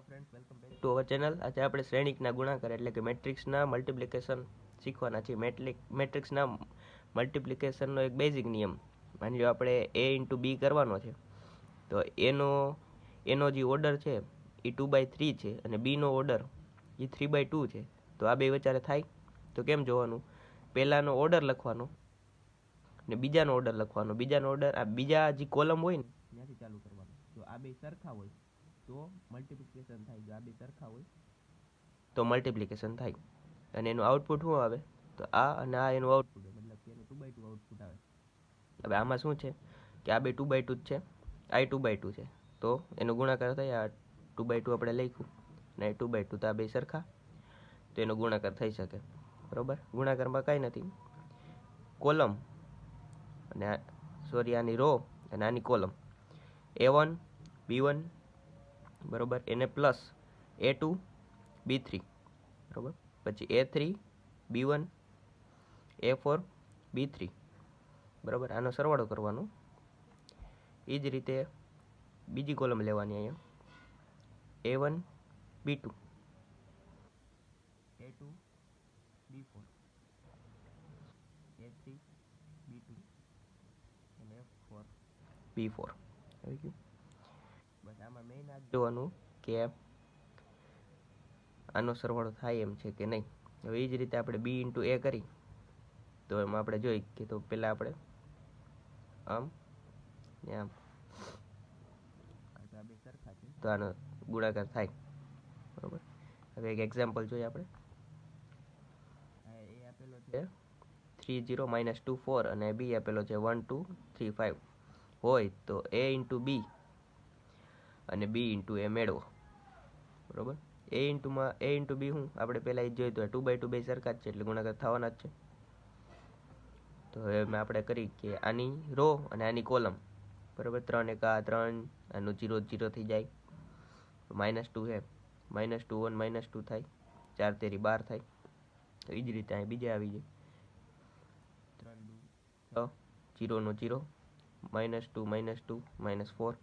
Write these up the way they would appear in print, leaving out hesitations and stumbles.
To our channel. આજે આપણે શ્રેણિકના ગુણાકાર એટલે કે મેટ્રિક્સના મલ્ટિપ્લિકેશન શીખવાના છીએ. મેટ્રિક્સના મલ્ટિપ્લિકેશનનો એક બેઝિક નિયમ. માની લો આપણે a ઇન્ટુ બી કરવાનો છે, તો એનો જે ઓર્ડર છે એ 2/3 છે અને બીનો ઓર્ડર એ 3/2 છે. તો આ બે વચ્ચે થાય તો કેમ જોવાનું? પહેલાનો ઓર્ડર લખવાનો ને બીજાનો ઓર્ડર લખવાનો. બીજાનો ઓર્ડર આ બીજા જે કોલમ હોય ને ત્યાંથી ચાલુ કરવાનું. જો આ બે સરખા હોય તો મલ્ટિપ્લિકેશન થાય. જો આ બે સરખા હોય તો મલ્ટિપ્લિકેશન થાય. અને એનું આઉટપુટ શું આવે? તો આ અને આ એનું આઉટપુટ, મતલબ કે એનું 2/2 આઉટપુટ આવે. હવે આમાં શું છે કે આ બે 2/2 જ છે, આ 2/2 છે, તો એનો ગુણાકાર થાય. આ 2/2 આપણે લખ્યું ને 2/2, તો આ બે સરખા, તો એનો ગુણાકાર થઈ શકે. બરોબર. ગુણાકારમાં કાંઈ નથી, કોલમ અને આની રો અને આની કોલમ A1 B1 બરોબર, એને પ્લસ A2 B3 બરોબર, પછી A3 B1 A4 B3 બરોબર. આનો સરવાળો કરવાનો. એ જ રીતે બીજી કોલમ લેવાની, અહીંયા A1 B2 A2 B4 A3 B2 અને F4 B4 આવી ગયું. બસ આમાં મેઇન આ જોવાનું કે આનો સરવાળો થાય એમ છે કે નહીં. હવે એ જ રીતે આપણે B ઇન્ટુ A કરી તો એમાં આપણે જોઈ કે તો પહેલાં આપણે આમ ને આમ, આ બે સરખા છે તો આનો ગુણાકાર થાય. બરોબર. હવે એક એક્ઝામ્પલ જોઈએ આપણે. એ આપેલો છે 30 -24 અને બી આપેલો છે 1235 હોય તો A ઇન્ટુ બી અને બી ઇન્ટુ એ મેળવો. બરોબર. A ઇન્ટુ બી શું આપણે પહેલાં એ જોયું તો 2/2 બે સરખા જ છે એટલે ગુણાકાર થવાના જ છે. તો હવે આપણે કરી કે આની રો અને આની કોલમ બરોબર, 3 1 3, આનું 0 0 થઈ જાય, -2 છે, -2 1 -2 થાય, 4 તેરી 12 થાય. તો એ જ રીતે અહીં બીજા આવી જાય 3 2 6, 0 નો 0, -2 -2 -4,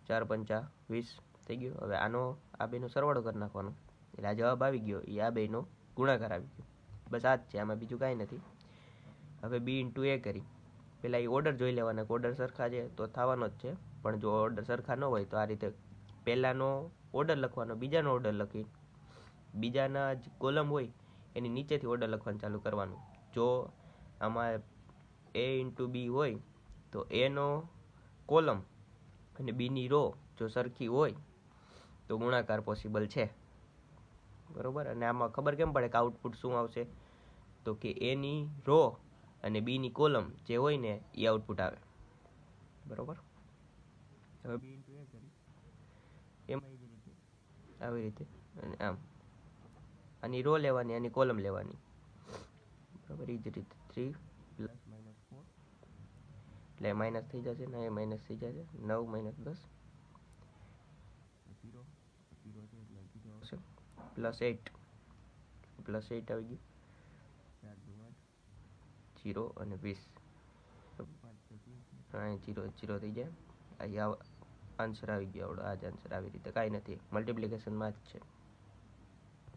4 5 20 થઈ ગયું. હવે આ બેનો સરવાળો કરી નાખવાનો એટલે આ જવાબ આવી ગયો, એ આ બેનો ગુણાકાર આવી ગયો. બસ આ જ છે, આમાં બીજું કાંઈ નથી. હવે બી ઇન્ટુ એ કરી પહેલાં એ ઓર્ડર જોઈ લેવાના. ઓર્ડર સરખા છે તો થવાનો જ છે, પણ જો ઓર્ડર સરખા ન હોય તો આ રીતે પહેલાંનો ઓર્ડર લખવાનો, બીજાનો ઓર્ડર લખી બીજાના જે કોલમ હોય એની નીચેથી ઓર્ડર લખવાનું ચાલુ કરવાનું. જો આમાં A ઇન્ટુ બી હોય તો એનો કોલમ અને બીની રો જો સરખી હોય તો ગુણાકાર પોસિબલ છે. બરોબર. અને આમાં ખબર કેમ પડે કે આઉટપુટ શું આવશે? તો કે એની રો અને બીની કોલમ જે હોય ને એ આઉટપુટ આવે. બરોબર. હવે બી ઇન્ટુ એ કરી એમાં એ જ રીતે આવી રીતે અને આમ આની રો લેવાની, આની કોલમ લેવાની. બરાબર. એ જ રીતે 3 + -4 એટલે માઇનસ થઈ જશે ને, એ માઇનસ થઈ જશે, 9 - 10 0 0 છે એટલે 0 આવશે, +8 +8 આવી ગયું, 4 2 8, 0 અને 20, 5 0 0 થઈ જાય. અહીંયા આન્સર આવી ગયો આવડો. આ જ આન્સર. આવી રીતે કાંઈ નથી, મલ્ટિપ્લિકેશનમાં જ છે.